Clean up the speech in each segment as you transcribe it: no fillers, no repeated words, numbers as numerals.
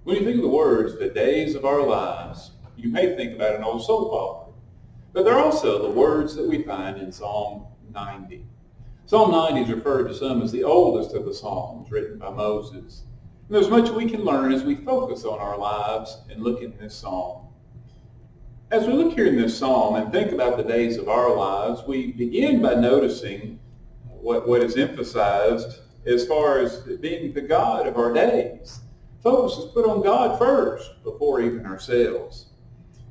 When you think of the words, the days of our lives, you may think about an old soap opera. But they're also the words that we find in Psalm 90. Psalm 90 is referred to some as the oldest of the Psalms written by Moses. And there's much we can learn as we focus on our lives and look in this psalm. As we look here in this psalm and think about the days of our lives, we begin by noticing what is emphasized as far as being the God of our days. Focus is put on God first before even ourselves.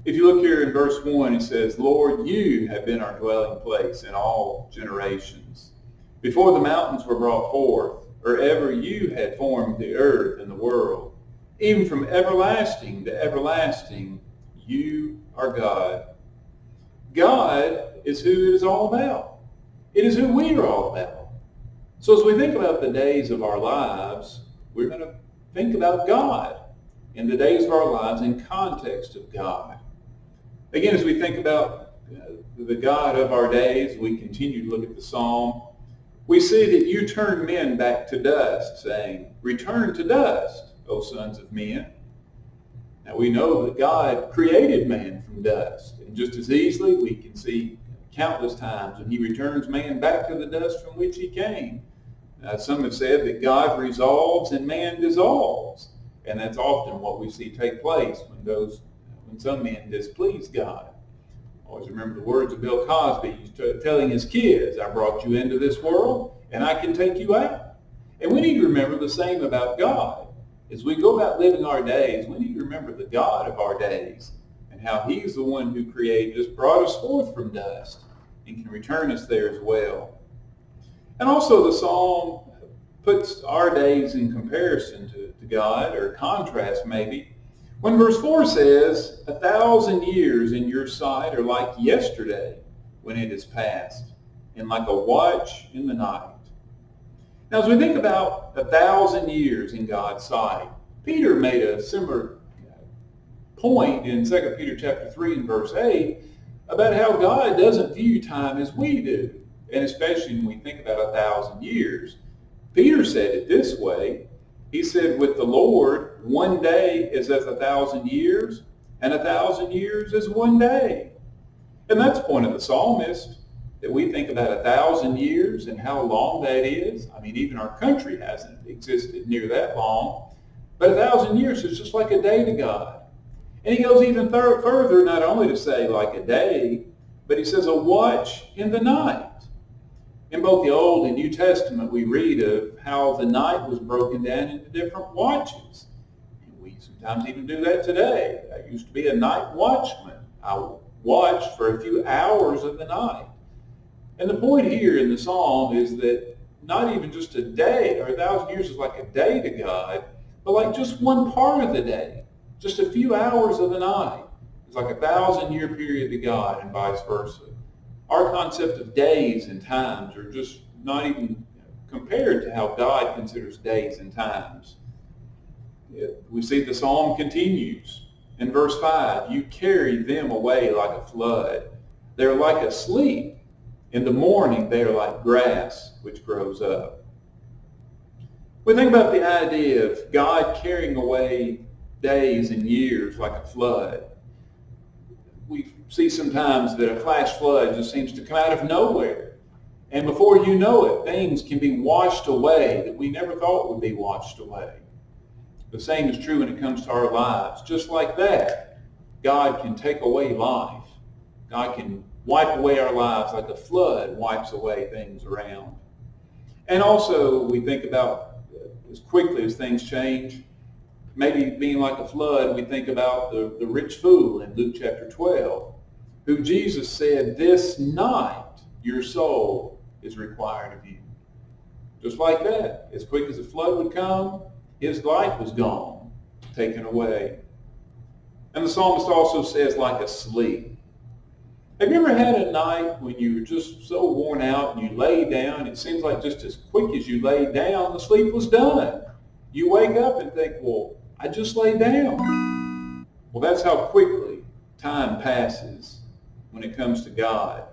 If you look here in verse 1, it says, Lord, you have been our dwelling place in all generations. Before the mountains were brought forth, or ever you had formed the earth and the world, even from everlasting to everlasting, you are God. God is who it is all about. It is who we are all about. So as we think about the days of our lives, we're going to think about God in the days of our lives in context of God. Again, as we think about the God of our days, we continue to look at the psalm. We see that you turn men back to dust, saying, return to dust, O sons of men. Now we know that God created man from dust. And just as easily, we can see countless times when he returns man back to the dust from which he came. Some have said that God resolves and man dissolves. And that's often what we see take place when some men displease God. Always remember the words of Bill Cosby. He's telling his kids, I brought you into this world and I can take you out. And we need to remember the same about God. As we go about living our days, we need to remember the God of our days and how he's the one who created us, brought us forth from dust, and can return us there as well. And also the psalm puts our days in comparison to God, or contrast maybe. When verse 4 says, 1,000 years in your sight are like yesterday when it is past, and like a watch in the night. Now, as we think about 1,000 years in God's sight, Peter made a similar point in 2 Peter chapter 3 and verse 8 about how God doesn't view time as we do, and especially when we think about 1,000 years. Peter said it this way. He said, with the Lord, one day is as 1,000 years, and 1,000 years is one day. And that's the point of the psalmist, that we think about 1,000 years and how long that is. I mean, even our country hasn't existed near that long. But 1,000 years is just like a day to God. And he goes even further, not only to say like a day, but he says a watch in the night. In both the Old and New Testament, we read of how the night was broken down into different watches. And we sometimes even do that today. I used to be a night watchman. I watched for a few hours of the night. And the point here in the psalm is that not even just a day, or 1,000 years is like a day to God, but like just one part of the day, just a few hours of the night is like 1,000-year period to God, and vice versa. Our concept of days and times are just not even compared to how God considers days and times. We see the psalm continues. In verse 5, you carry them away like a flood. They're like asleep. In the morning, they are like grass which grows up. We think about the idea of God carrying away days and years like a flood. We see sometimes that a flash flood just seems to come out of nowhere. And before you know it, things can be washed away that we never thought would be washed away. The same is true when it comes to our lives. Just like that, God can take away life. God can wipe away our lives like a flood wipes away things around. And also, we think about as quickly as things change, maybe being like a flood, we think about the rich fool in Luke chapter 12, who Jesus said, this night your soul is required of you. Just like that, as quick as a flood would come, his life was gone, taken away. And the psalmist also says, like a sleep. Have you ever had a night when you were just so worn out and you lay down, it seems like just as quick as you laid down, the sleep was done. You wake up and think, well, I just laid down. Well, that's how quickly time passes when it comes to God.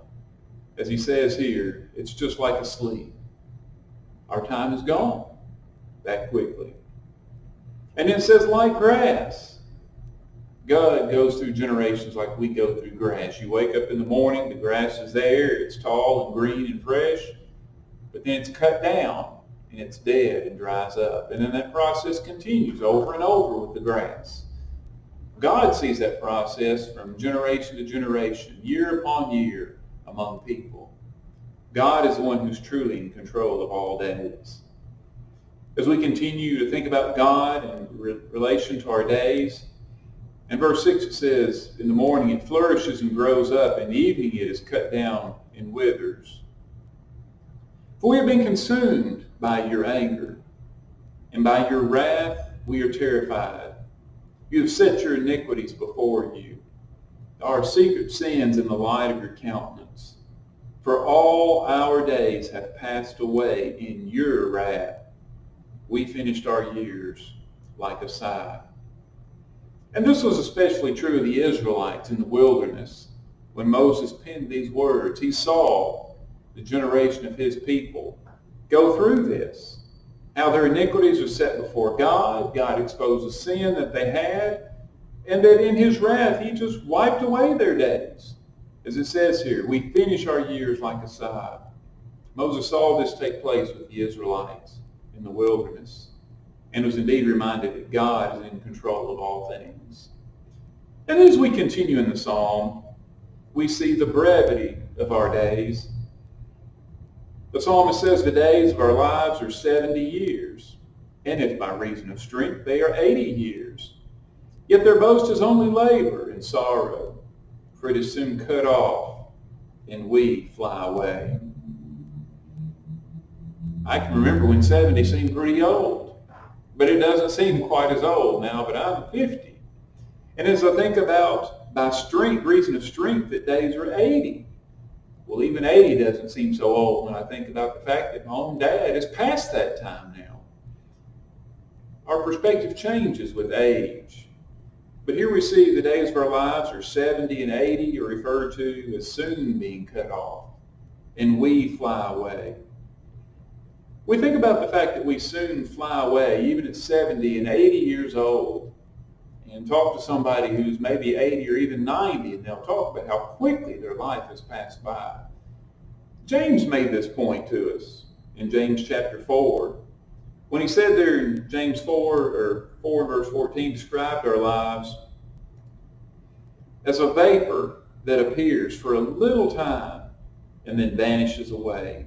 As he says here, it's just like a sleep. Our time is gone that quickly. And then it says, like grass. God goes through generations like we go through grass. You wake up in the morning, the grass is there, it's tall and green and fresh, but then it's cut down and it's dead and dries up. And then that process continues over and over with the grass. God sees that process from generation to generation, year upon year among people. God is the one who's truly in control of all days. As we continue to think about God in relation to our days, in verse 6 it says, in the morning it flourishes and grows up, in the evening it is cut down and withers. For we have been consumed by your anger, and by your wrath we are terrified. You have set your iniquities before you, our secret sins in the light of your countenance. For all our days have passed away in your wrath. We finished our years like a sigh. And this was especially true of the Israelites in the wilderness. When Moses penned these words, he saw the generation of his people go through this. How their iniquities are set before God. God exposed the sin that they had. And that in his wrath, he just wiped away their days. As it says here, we finish our years like a sigh. Moses saw this take place with the Israelites in the wilderness, and was indeed reminded that God is in control of all things. And as we continue in the psalm, we see the brevity of our days. The psalmist says the days of our lives are 70 years, and if by reason of strength they are 80 years. Yet their boast is only labor and sorrow, for it is soon cut off, and we fly away. I can remember when 70 seemed pretty old, but it doesn't seem quite as old now, but I'm 50. And as I think about by strength, reason of strength, that days are 80. Well, even 80 doesn't seem so old when I think about the fact that my own dad is past that time now. Our perspective changes with age. But here we see the days of our lives are 70 and 80 are referred to as soon being cut off, and we fly away. We think about the fact that we soon fly away, even at 70 and 80 years old, and talk to somebody who's maybe 80 or even 90, and they'll talk about how quickly their life has passed by. James made this point to us in James chapter 4. When he said there in James 4 verse 14, described our lives as a vapor that appears for a little time and then vanishes away.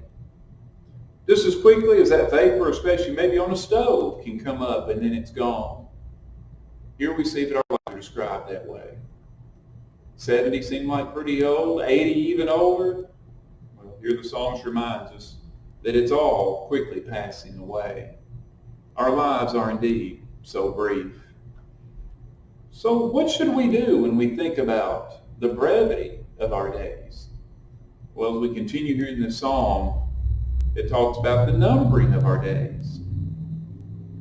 Just as quickly as that vapor, especially maybe on a stove, can come up and then it's gone. Here we see that our lives are described that way. 70 seem like pretty old, 80 even older. Well, here the psalmist reminds us that it's all quickly passing away. Our lives are indeed so brief. So what should we do when we think about the brevity of our days? Well, as we continue here in this psalm, it talks about the numbering of our days.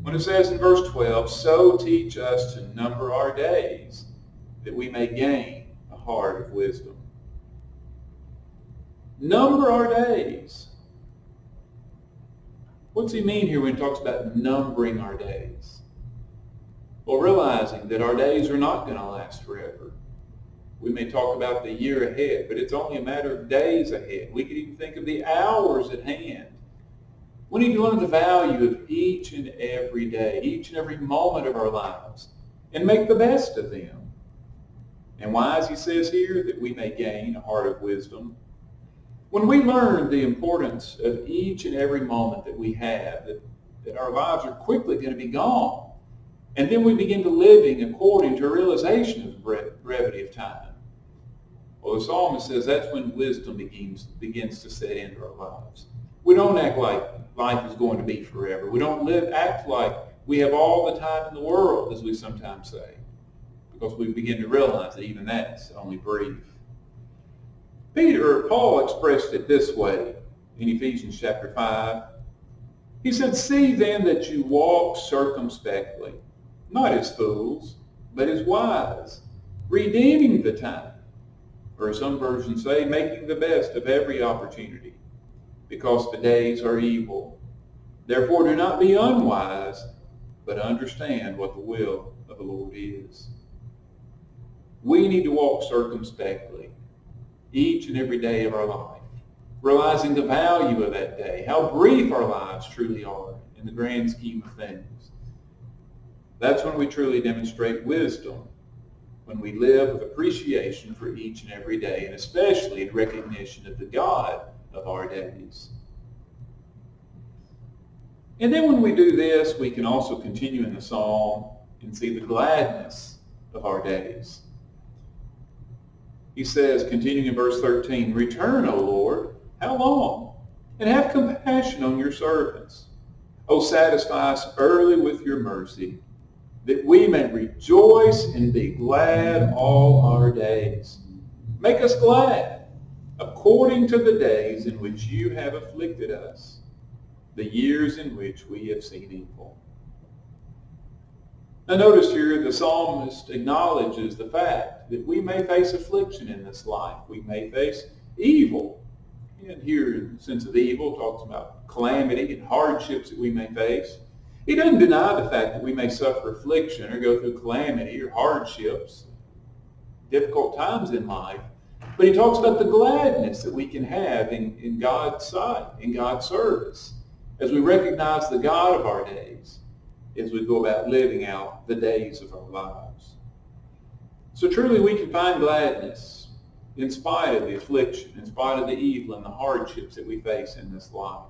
When it says in verse 12, so teach us to number our days, that we may gain a heart of wisdom. Number our days. What's he mean here when he talks about numbering our days? Well, realizing that our days are not going to last forever. We may talk about the year ahead, but it's only a matter of days ahead. We could even think of the hours at hand. We need to learn the value of each and every day, each and every moment of our lives, and make the best of them. And why, as he says here, that we may gain a heart of wisdom. When we learn the importance of each and every moment that we have, that our lives are quickly going to be gone, and then we begin to living according to a realization of the brevity of time. Well, the psalmist says that's when wisdom begins to set into our lives. We don't act like life is going to be forever. We don't act like we have all the time in the world, as we sometimes say, because we begin to realize that even that's only brief. Paul expressed it this way in Ephesians chapter 5. He said, see then that you walk circumspectly, not as fools, but as wise, redeeming the time, or as some versions say, making the best of every opportunity, because the days are evil. Therefore do not be unwise, but understand what the will of the Lord is. We need to walk circumspectly each and every day of our life, realizing the value of that day, how brief our lives truly are in the grand scheme of things. That's when we truly demonstrate wisdom, when we live with appreciation for each and every day, and especially in recognition of the God of our days. And then when we do this, we can also continue in the psalm and see the gladness of our days. He says, continuing in verse 13, "Return, O Lord, how long? And have compassion on your servants. O satisfy us early with your mercy, that we may rejoice and be glad all our days. Make us glad, according to the days in which you have afflicted us, the years in which we have seen evil." Now notice here the psalmist acknowledges the fact that we may face affliction in this life. We may face evil. And here, in the sense of evil, talks about calamity and hardships that we may face. He doesn't deny the fact that we may suffer affliction or go through calamity or hardships, difficult times in life. But he talks about the gladness that we can have in God's sight, in God's service, as we recognize the God of our days, as we go about living out the days of our lives. So truly we can find gladness in spite of the affliction, in spite of the evil and the hardships that we face in this life.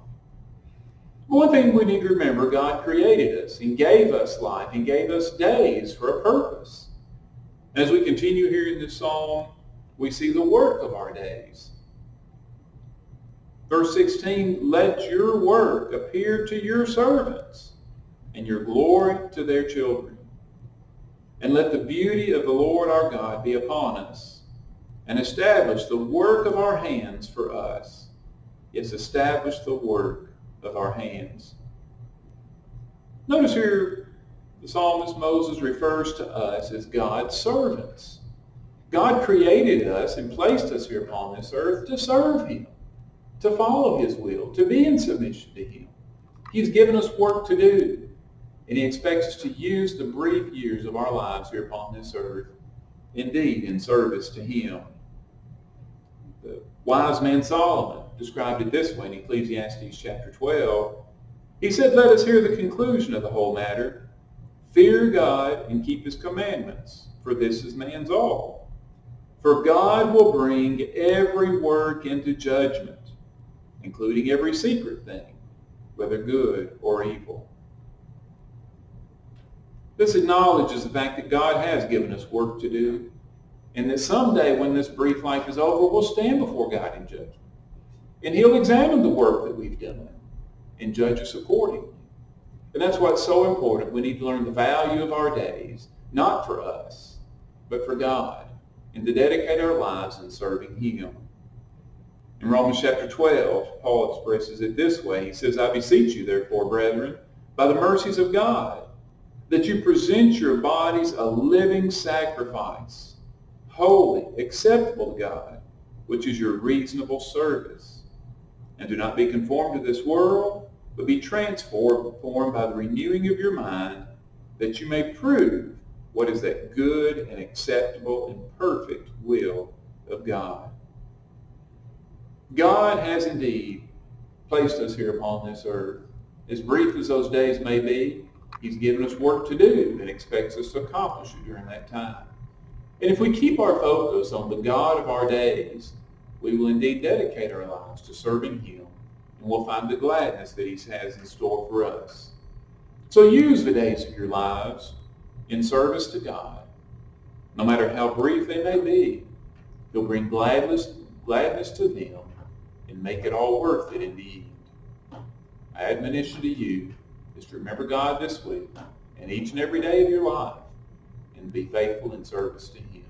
One thing we need to remember, God created us and gave us life and gave us days for a purpose. As we continue here in this psalm, we see the work of our days. Verse 16, "Let your work appear to your servants, and your glory to their children. And let the beauty of the Lord our God be upon us, and establish the work of our hands for us." Yes, establish the work of our hands. Notice here the psalmist Moses refers to us as God's servants. God created us and placed us here upon this earth to serve him, to follow his will, to be in submission to him. He's given us work to do, and he expects us to use the brief years of our lives here upon this earth, indeed, in service to him. The wise man Solomon described it this way in Ecclesiastes chapter 12. He said, "Let us hear the conclusion of the whole matter. Fear God and keep his commandments, for this is man's all. For God will bring every work into judgment, including every secret thing, whether good or evil." This acknowledges the fact that God has given us work to do, and that someday when this brief life is over, we'll stand before God in judgment. And he'll examine the work that we've done and judge us accordingly. And that's why it's so important. We need to learn the value of our days, not for us, but for God, and to dedicate our lives in serving him. In Romans chapter 12, Paul expresses it this way. He says, "I beseech you, therefore, brethren, by the mercies of God, that you present your bodies a living sacrifice, holy, acceptable to God, which is your reasonable service. And do not be conformed to this world, but be transformed by the renewing of your mind, that you may prove what is that good and acceptable and perfect will of God." God has indeed placed us here upon this earth. As brief as those days may be, he's given us work to do and expects us to accomplish it during that time. And if we keep our focus on the God of our days, we will indeed dedicate our lives to serving him, and we'll find the gladness that he has in store for us. So use the days of your lives in service to God. No matter how brief they may be, he'll bring gladness to them and make it all worth it in the end. My admonition to you is to remember God this week and each and every day of your life, and be faithful in service to him.